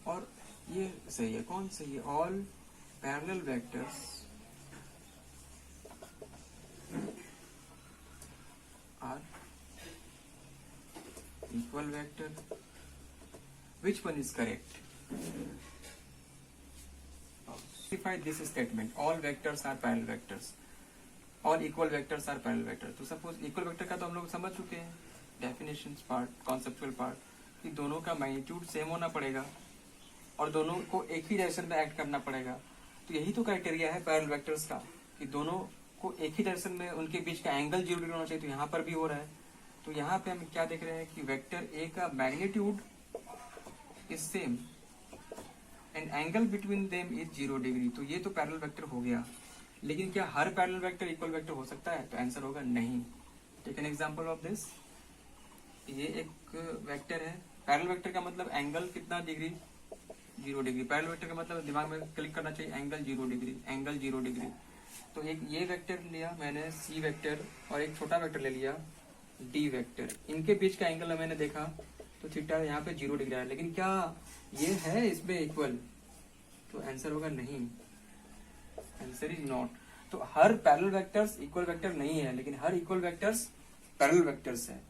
Speaker 1: और ये सही है, कौन सही है, all parallel vectors are equal vector. Which one is correct? This statement, all vectors are parallel vectors, all equal vectors are parallel vectors. तो सपोज इक्वल वेक्टर का तो हम लोग समझ चुके हैं, डेफिनेशंस पार्ट, कॉन्सेप्चुअल पार्ट,
Speaker 2: कि दोनों का मैग्नीट्यूड सेम होना पड़ेगा और दोनों को एक ही डायरेक्शन में एक्ट करना पड़ेगा। तो यही तो क्राइटेरिया है पैरेलल वेक्टर्स का कि दोनों को एक ही डायरेक्शन में उनके बीच का एंगल 0 डिग्री होना चाहिए। तो यहाँ पर भी हो रहा है। तो यहाँ पे हम क्या देख रहे हैं कि वेक्टर ए का magnitude is same and angle between them is 0 degree. तो ये तो पैरेलल वेक्टर हो गया। लेकिन क्या हर पैरेलल वेक्टर इक्वल वेक्टर हो सकता है? तो आंसर होगा नहीं। Take an example of this. ये एक वेक्टर है। पैरेलल वेक्टर का मतलब एंगल कितना डिग्री? 0 डिग्री। पैरेलल वेक्टर का मतलब दिमाग में क्लिक करना चाहिए एंगल 0 डिग्री, एंगल 0 डिग्री। तो एक ये वेक्टर लिया मैंने सी वेक्टर और एक छोटा वेक्टर ले लिया डी वेक्टर। इनके बीच का एंगल मैंने देखा तो थीटा यहाँ पे 0 डिग्री है। लेकिन क्या ये है इसमें इक्वल? तो आंसर होगा नहीं। Answer is not. तो हर पैरेलल वेक्टर्स इक्वल वेक्टर नहीं है, लेकिन हर इक्वल वेक्टर्स पैरेलल वेक्टर्स है।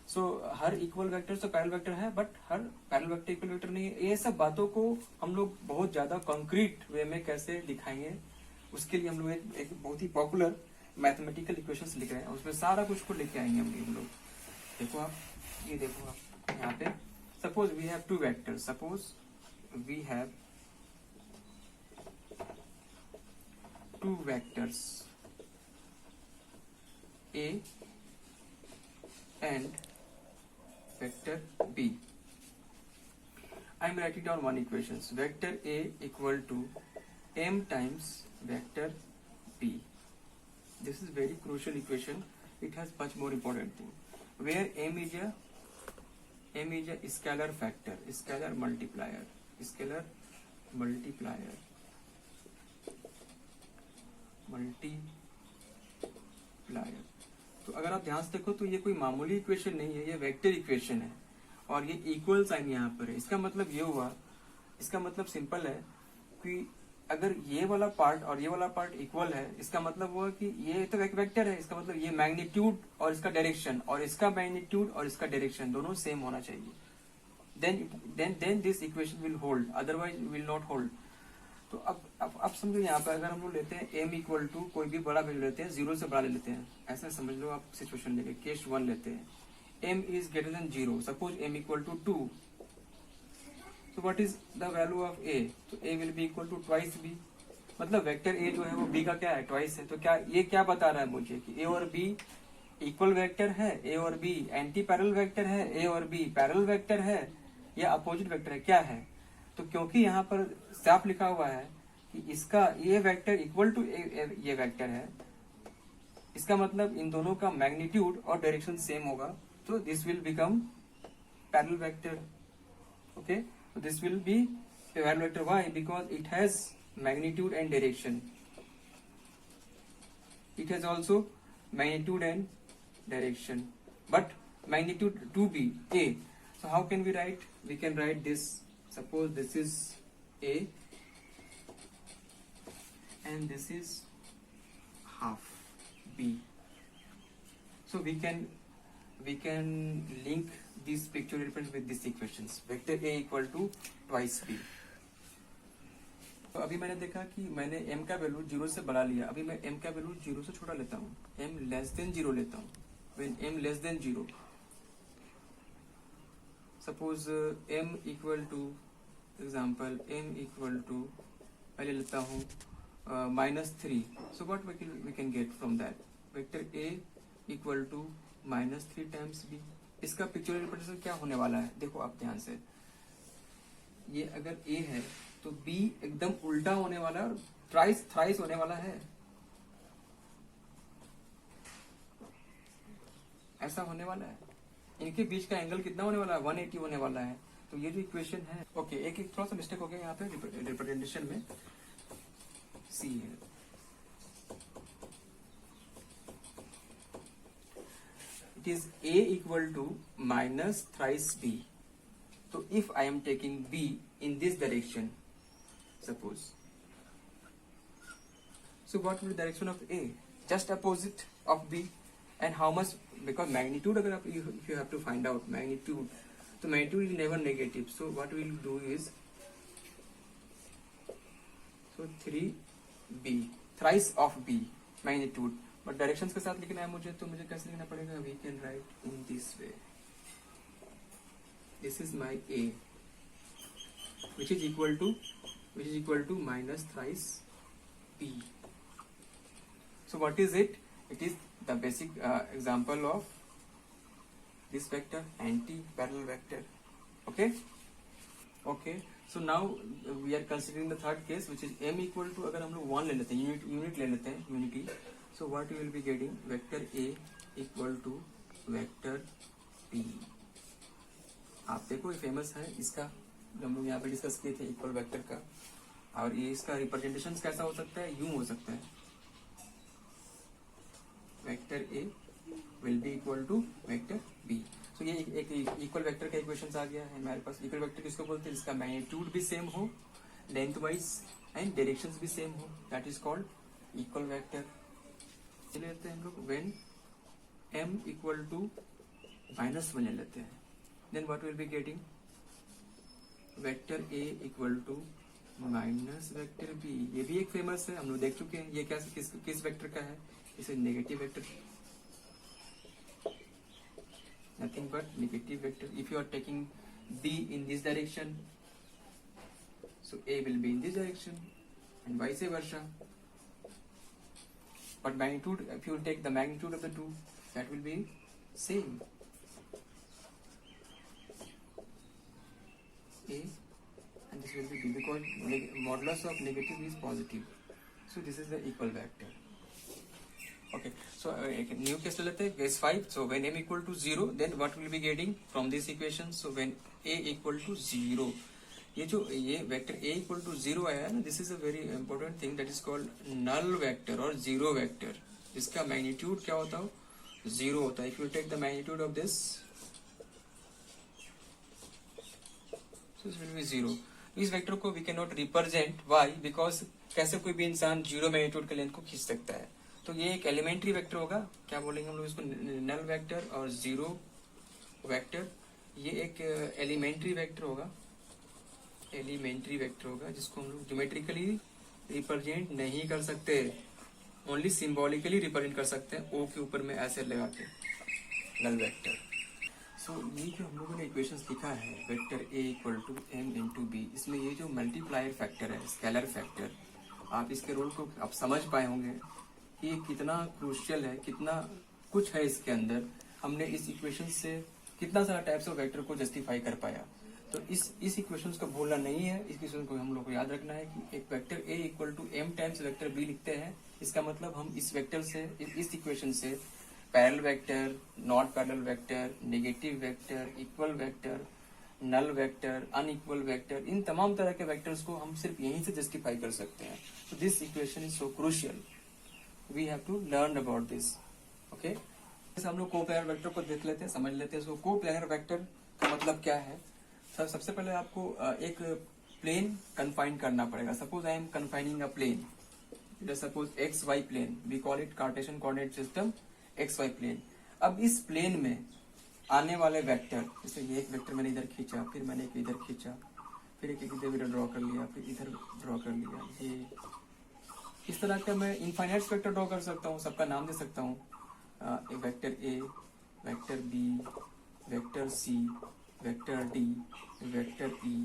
Speaker 2: सो हर इक्वल वेक्टर तो पैरेलल वेक्टर है, but her parallel vector equal vector नहीं है। ये सब बातों को हम लोग बहुत ज्यादा कॉन्क्रीट वे में कैसे दिखाएंगे, उसके लिए हम लोग एक बहुत ही पॉपुलर मैथमेटिकल इक्वेशंस लिख रहे हैं। उसमें सारा कुछ को लेके आएंगे हम लोग। देखो आप, ये देखो आप यहाँ पे, suppose we have two vectors. Suppose we have two vectors A and vector B. I am writing down one equations. Vector A equal to m times vector B. This is very crucial equation. It has much more important thing. Where m is a scalar factor, scalar multiplier. तो अगर आप ध्यान से देखो तो ये कोई मामूली इक्वेशन नहीं है, ये वेक्टर इक्वेशन है और ये इक्वल साइन यहाँ पर है। इसका मतलब ये हुआ, इसका मतलब सिंपल है कि अगर ये वाला पार्ट और ये वाला पार्ट इक्वल है, इसका मतलब हुआ कि ये तो एक वेक्टर है। इसका मतलब ये मैग्नीट्यूड और इसका डायरेक्शन और इसका मैग्नीट्यूड और इसका डायरेक्शन दोनों सेम होना चाहिए। Then this equation will hold, otherwise will not hold. तो अब समझो यहाँ पे अगर हम लोग लेते हैं m इक्वल टू कोई भी बड़ा वैल्यू लेते हैं, 0 से बड़ा ले लेते हैं, ऐसा समझ लो आप सिचुएशन लेके केस 1 लेते हैं। m is greater than 0, suppose m equal to 2। तो what is the value of a? तो a will be equal to twice b। मतलब वेक्टर a जो है वो b का क्या है? ट्वाइस है। तो क्या ये क्या बता रहा है मुझे कि a और b इक्वल वेक्टर है, a और b एंटी पैरेलल वेक्टर है, a और b पैरेलल वेक्टर है या अपोजिट वेक्टर है, क्या है? तो क्योंकि यहाँ पर साफ लिखा हुआ है कि इसका ये वेक्टर इक्वल टू ये वेक्टर है, इसका मतलब इन दोनों का मैग्नीट्यूड और डायरेक्शन सेम होगा। तो this will become parallel vector. Okay, so this will be a parallel vector. Why? Because it has magnitude and direction. It has also magnitude and direction, but magnitude 2b a. So how can we write? We can write this. Suppose this is a and this is half b. So we can link these pictorial reference with these equations. Vector a equal to twice b. तो अभी मैंने देखा कि मैंने m का value 0 से बढ़ा लिया। अभी मैं m का वैल्यू 0 से छोटा लेता हूँ, m लेस देन 0 लेता हूँ। When m less than 0, suppose m equal to example m equal to पहले लेता हूँ -3। So what we can get from that? Vector a equal to -3 times b। इसका पिक्चुरल रिप्रेजेंटेशन क्या होने वाला है? देखो आप ध्यान से, ये अगर a है तो b एकदम उल्टा होने वाला है और थ्राइस होने वाला है। ऐसा होने वाला है। इनके बीच का एंगल कितना होने वाला है? 180 होने वाला है। तो ये जो इक्वेशन है, ओके, एक थोड़ा सा मिस्टेक हो गया यहाँ पे रिप्रेजेंटेशन में। सी है, it is a equal to minus thrice b. So if I am taking b in this direction, suppose, so what will be the direction of a? Just opposite of b. And how much? Because magnitude, अगर आप if you have to find out magnitude, so magnitude is never negative. So what we will do is, so 3b, thrice of b magnitude. But directions के साथ लिखना है मुझे, तो मुझे कैसे लिखना पड़ेगा? We can write in this way. this is my A, which is equal to minus thrice B. So what is it? It is the basic example of this vector, anti-parallel vector. Okay. So now we are considering the third case, which is m equal to, अगर हम लोग 1 ले लेते हैं, unit ले लेते हैं, unity. So what you will be getting, vector A equal to vector B. आप देखो ये फेमस है इसका, हम लोग यहाँ पे डिस्कस किए थे इक्वल वेक्टर का. और ये इसका रिप्रेजेंटेशन कैसा हो सकता है? यूं हो सकता है, vector A will be equal to vector B. So ये एक इक्वल वेक्टर का इक्वेशन आ गया है हमारे पास. इक्वल वेक्टर किसको बोलते हैं? जिसका मैग्नीट्यूड भी सेम हो, लेंथ वाइज एंड डायरेक्शंस भी सेम हो, that is called equal vector. चले लेते हैं हम लोग व्हेन m इक्वल टू -1 ले लेते हैं, then what will be getting, vector A equal to minus vector B. ये भी एक फेमस है, हम लोग देख चुके हैं. ये क्या किस वेक्टर का है? इसे negative vector, nothing but negative vector. If you are taking B in this direction, so A will be in this direction and vice versa. But magnitude, if you take the magnitude of the two, that will be same. A and this will be B, because modulus of negative is positive. So this is the equal vector. Okay, so new case ले लेते हैं, case 5. So when m equal to 0, then what will be getting from this equation? So when A equal to 0, ये vector A equal to 0 आया है ना, this is a very important thing that is called null vector or zero vector. इसका magnitude क्या होता है? 0 होता है. If you take the magnitude of this, so this will be 0. इस वेक्टर को we cannot represent. Why? Because कैसे कोई भी इंसान 0 magnitude के लेंथ को खींच सकता है. तो ये एक एलिमेंट्री वेक्टर होगा. क्या बोलेंगे हम लोग इसको? नल वेक्टर और जीरो वेक्टर. ये एक एलिमेंट्री वेक्टर होगा, जिसको हम लोग ज्योमेट्रिकली रिप्रेजेंट नहीं कर सकते, ओनली सिंबॉलिकली रिप्रेजेंट कर सकते हैं ओ के ऊपर में ऐसे लगा के, नल वेक्टर. सो ये जो हम लोगों ने इक्वेशंस लिखा है, vector A equal to m into B, इसमें ये जो मल्टीप्लायर फैक्टर है, स्केलर फैक्टर, आप इसके रोल को आप समझ पाए होंगे कि ये कितना क्रूशियल है, कितना कुछ है इसके अंदर. हमने इस इक्वेशन से कितना सारा टाइप्स ऑफ वेक्टर को जस्टिफाई कर पाया. तो इस इक्वेशंस को भूलना नहीं है. इस इक्वेशन को हम लोग को याद रखना है कि एक vector A equal to m times vector B लिखते हैं. इसका मतलब हम इस वेक्टर से, इस इक्वेशन से parallel vector, not parallel vector, negative vector, equal vector, null vector, unequal vector, इन तमाम तरह के वेक्टर्स को हम सिर्फ यहीं से जस्टिफाई कर सकते हैं. तो this equation is so crucial, we have to learn about this. Okay, जैसे हम लोग कोप्लानर वेक्टर को देख लेते हैं, समझ लेते हैं. सो कोप्लानर वेक्टर का मतलब क्या है? सबसे पहले आपको एक प्लेन कन्फाइन करना पड़ेगा. Suppose I am confining a plane, suppose X Y plane, we call it Cartesian coordinate system, X Y plane. अब इस प्लेन में आने वाले वेक्टर, जैसे ये एक वेक्टर मैंने इधर खींचा, फिर मैंने एक इधर खींचा, फिर एक इधर ड्रॉ कर लिया, फिर इधर ड्रॉ कर लिया. ये इस तरह का मैं इनफाइनाइट वेक्टर ड्रॉ कर सकता हूँ, सबका नाम दे सकता हूँ. Vector A, vector B, vector C, vector D, vector E,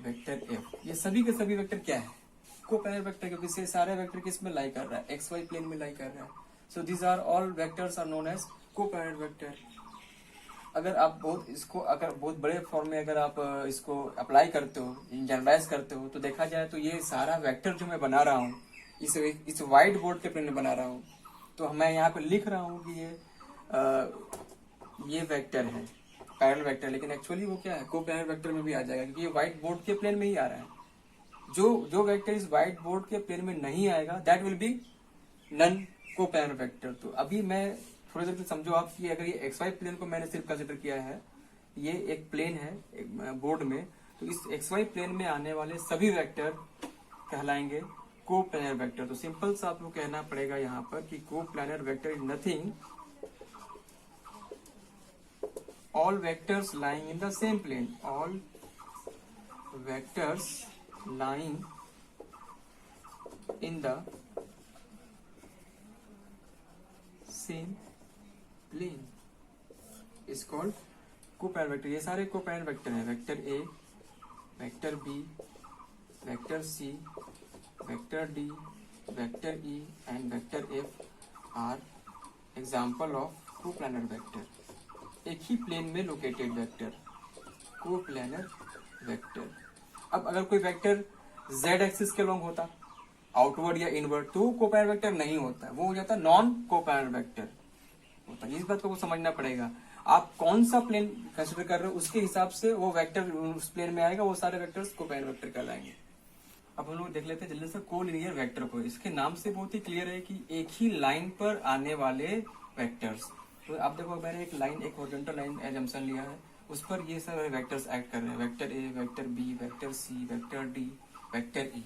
Speaker 2: vector F. ये सभी के सभी वेक्टर क्या है? कोप्लानर वेक्टर, क्योंकि से सारे वेक्टर किस में लाई कर रहा है? एक्स वाई प्लेन में लाई कर रहा है. So these are all vectors are known as coplanar vector. अगर आप बहुत बड़े फॉर्म में अगर आप इसको अप्लाई करते हो, जनरलाइज करते हो, तो देखा जाए तो ये सारा वेक्टर जो मैं बना रहा हूँ, इस व्हाइट बोर्ड के प्लेन में बना रहा हूँ, तो मैं यहाँ पे लिख रहा हूँ कि ये वेक्टर है, पैरेलल वेक्टर, लेकिन एक्चुअली वो क्या है? कोप्लानर वेक्टर में भी आ जाएगा, क्योंकि ये व्हाइट बोर्ड के प्लेन में ही आ रहा है. जो वेक्टर इस व्हाइट बोर्ड के प्लेन में नहीं आएगा, that will be non coplanar vector. तो अभी मैं थोड़ी देर समझो आप कि अगर ये एक्स वाई प्लेन को मैंने सिर्फ कंसिडर किया है, ये एक प्लेन है एक बोर्ड में, तो इस एक्स वाई प्लेन में आने वाले सभी वेक्टर कहलाएंगे कोप्लानर वेक्टर. तो सिंपल सा आपको कहना पड़ेगा यहाँ पर कि coplanar vector is nothing, all vectors lying in the same plane, all vectors lying in the same plane is called coparallel vector, ये सारे कोपैरेलल वेक्टर हैं। Vector A, vector B, vector C, vector D, vector E and vector F are example of coplanar vector. एक ही plane में located vector, coplanar vector. अब अगर कोई vector z axis के लॉन्ग होता, आउटवर्ड या इनवर्ड, तो कोप्लानर वेक्टर नहीं होता, वो हो जाता नॉन कोप्लानर वेक्टर होता। इस बात को समझना पड़ेगा। आप कौन सा प्लेन कंसिडर कर रहे हो उसके हिसाब से वो वेक्टर उस प्लेन में आएगा, वो सारे वेक्टर्स कोप्लानर वेक्टर कहलाएंगे। अब हम लोग देख लेते हैं जल्दी से कोलिनियर वेक्टर को। इसके नाम से बहुत ही क्लियर है कि एक ही लाइन पर आने वाले वेक्टर्स। तो आप देखो, मैंने एक लाइन, एक हॉरिजॉन्टल लाइन एजम्पशन लिया है, उस पर ये सारे वेक्टर्स एक्ट कर रहे हैं। Vector A, vector B, vector C, vector D, vector E,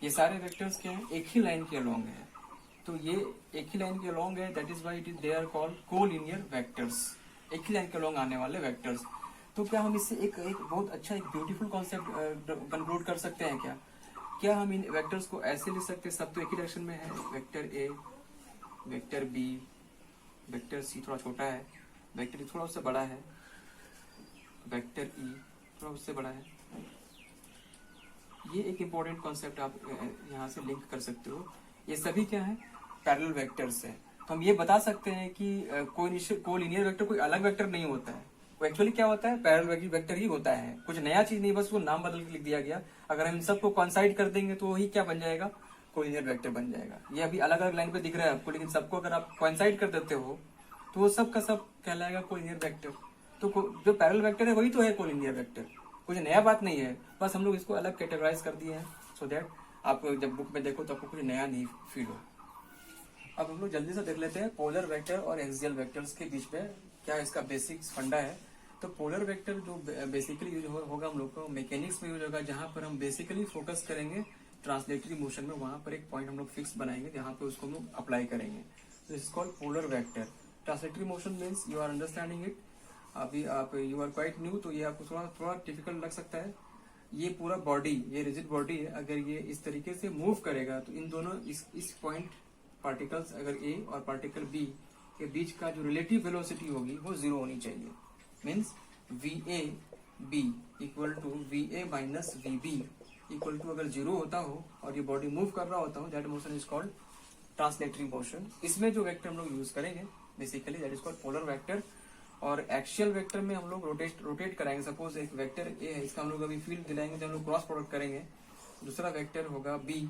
Speaker 2: ये सारे वेक्टर्स क्या हैं, एक ही लाइन के अलोंग है। तो ये एक ही लाइन के अलोंग है, that is why it is they are called collinear vectors, एक ही लाइन के अलोंग आने वाले वेक्टर्स। तो क्या हम इससे एक बहुत अच्छा, एक ब्यूटीफुल कॉन्सेप्ट कंक्लूड कर सकते हैं क्या हम इन वेक्टर्स को ऐसे लिख सकते हैं, सब तो एक ही डायरेक्शन में है। Vector A, vector B, vector C थोड़ा छोटा है, वेक्टर ई थोड़ा उससे बड़ा है, वेक्टर ई थोड़ा उससे बड़ा है। ये एक इम्पोर्टेंट कॉन्सेप्ट आप यहाँ से लिंक कर सकते हो। ये सभी क्या है, पैरेलल वेक्टर्स है। तो हम ये बता सकते हैं कि कोलिनियर वेक्टर कोई अलग वेक्टर नहीं होता है, वो एक्चुअली क्या होता है, पैरेलल वेक्टर ही होता है। कुछ नया चीज नहीं, बस वो नाम बदल के लिख दिया गया। अगर हम इन सबको कॉन्साइड कर देंगे तो वही क्या बन जाएगा, कोलिनियर वेक्टर बन जाएगा। ये अभी अलग अलग लाइन पे दिख रहा है आपको, लेकिन सबको अगर आप कॉन्साइड कर देते हो तो वो सब का सब कहलाएगा कोलिनियर वेक्टर। तो जो पैरेलल वेक्टर है वही तो है कोलिनियर वेक्टर, कुछ नया बात नहीं है, बस हम लोग इसको अलग कैटेगराइज कर दिए हैं सो दैट आप जब बुक में देखो तो आपको कुछ नया नहीं फील हो। अब हम लोग जल्दी से देख लेते हैं पोलर वेक्टर और एक्सियल वेक्टर्स के बीच में क्या इसका बेसिक फंडा है। तो पोलर वेक्टर जो बेसिकली यूज होगा हम लोग को मैकेनिक्स में यूज होगा, जहां पर हम बेसिकली फोकस करेंगे ट्रांसलेटरी मोशन में। वहां पर एक पॉइंट हम लोग फिक्स बनाएंगे जहां पे उसको हम लोग अप्लाई करेंगे। तो it's called polar vector. Translatory motion means you are understanding it. अभी आप यू आर क्वाइट न्यू, तो ये आपको थोड़ा डिफिकल्ट लग सकता है। ये पूरा बॉडी, ये रिजिड बॉडी है, अगर ये इस तरीके से मूव करेगा तो इन दोनों इस पॉइंट पार्टिकल्स, अगर ए और पार्टिकल बी के बीच का जो रिलेटिव वेलोसिटी होगी वो जीरो होनी चाहिए। Means VA B equal to VA minus VB equal to अगर जीरो होता हो और ये बॉडी मूव कर रहा होता हो, that motion is called translatory motion. इसमें जो वेक्टर हम लोग यूज करेंगे basically that is called polar vector. और एक्सियल वेक्टर में हम लोग रोटेट कराएंगे। सपोज एक वेक्टर ए है, इसका हम लोग अभी फील्ड दिलाएंगे तो हम लोग क्रॉस प्रोडक्ट करेंगे। दूसरा वेक्टर होगा बी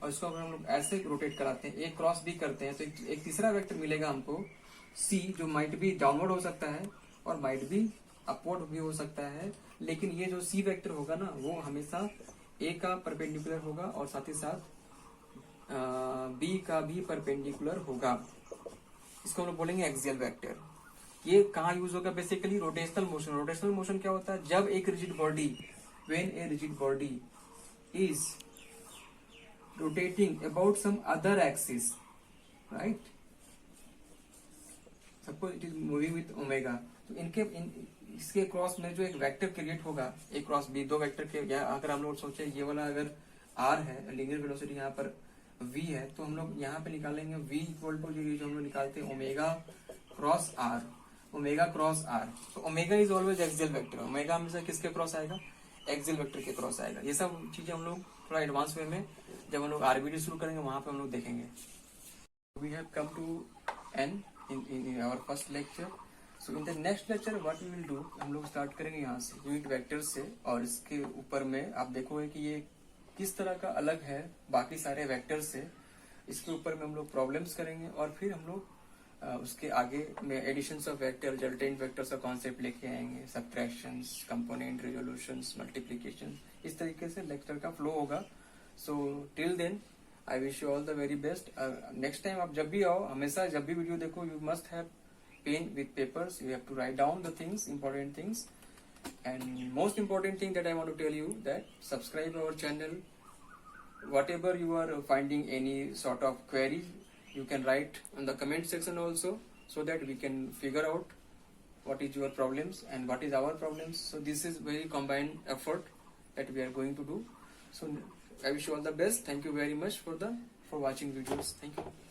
Speaker 2: और इसको हम लोग ऐसे रोटेट कराते हैं, ए क्रॉस बी करते हैं, तो एक तीसरा वेक्टर मिलेगा हमको सी, जो माइट भी डाउनवर्ड हो सकता है और माइट भी अपवर्ड भी हो सकता है। लेकिन ये जो सी वेक्टर होगा ना, वो हमेशा ए का परपेंडिकुलर होगा और साथ ही साथ बी का भी परपेंडिकुलर होगा। इसको हम लोग बोलेंगे एक्सियल वेक्टर। ये कहाँ यूज होगा, basically rotational motion. Rotational motion क्या होता है, जब एक rigid body, when a rigid body is rotating about some other axis, right, suppose it is moving with omega, तो इसके क्रॉस में जो एक वेक्टर क्रिएट होगा, ए क्रॉस बी, दो वेक्टर के, या अगर हम लोग सोचे ये वाला अगर आर है, लीनियर वेलोसिटी यहाँ पर वी है, तो हम लोग यहाँ पे निकालेंगे वी इक्वल टू जो हम लोग निकालते हैं omega cross R, omega cross R. तो omega is always axial vector. Omega हमेशा किसके क्रॉस आएगा, एक्सियल वेक्टर के क्रॉस आएगा। ये सब चीजें हम लोग थोड़ा एडवांस वे में जब हम लोग आरबीडी शुरू करेंगे वहां पे हम लोग देखेंगे। We have come to end in our first lecture. So in the next lecture what we will do, हम लोग स्टार्ट करेंगे यहाँ से यूनिट वेक्टर से, और इसके ऊपर में आप देखोगे कि ये किस तरह का अलग है बाकी सारे वेक्टर से। इसके ऊपर में हम लोग प्रॉब्लम्स करेंगे और फिर हम लोग उसके आगे में additions of vector, resultant vectors का कॉन्सेप्ट लेके आएंगे, सब्ट्रैक्शंस, कंपोनेंट, रिजोल्यूशंस, मल्टीप्लिकेशन, इस तरीके से लेक्चर का फ्लो होगा। So till then I wish you all the very best. Next time आप जब भी आओ, हमेशा जब भी वीडियो देखो, you must have pen with papers, you have to write down the things, important things. And most important thing that I want to tell you, that subscribe our channel. Whatever you are finding any sort of query, you can write in the comment section also, so that we can figure out what is your problems and what is our problems. So this is very combined effort that we are going to do. So I wish you all the best. Thank you very much for watching videos. Thank you.